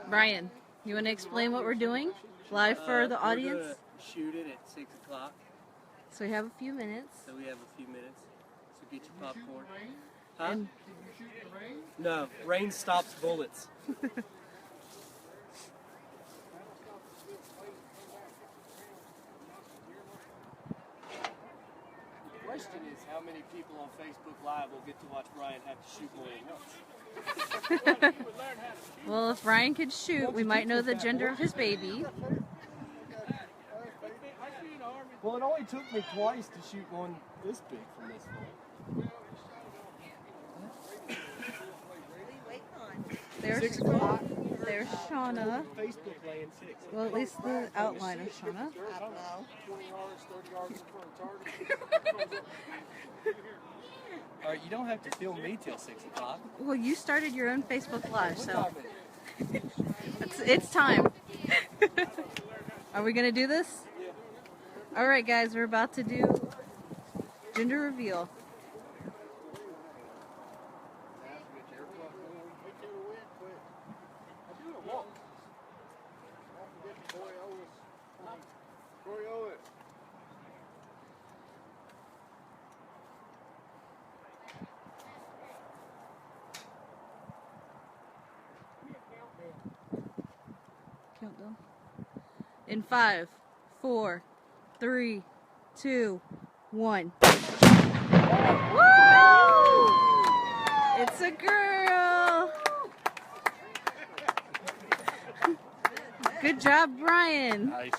Brian, you want to explain what we're doing live for the audience? We're gonna shoot it at 6 o'clock. So we have a few minutes. So get your popcorn. Huh? Can you shoot in the rain? No, rain stops bullets. The question is, how many people on Facebook Live will get to watch Brian have to shoot more than once? Well, if Brian could shoot, we might know the gender of his baby. Well, it only took me twice to shoot one this big from this point. There's Shauna. Facebook laying 6. Well, at least the outline of Shauna. I don't know. 20 yards, 30 yards in front of target. All right, you don't have to film me till 6 o'clock. Well, you started your own Facebook Live, so it's time. Are we gonna do this? Yeah. All right, guys, we're about to do gender reveal. Countdown. In 5, 4, 3, 2, 1. Woo! It's a girl. Good job, Brian. Nice.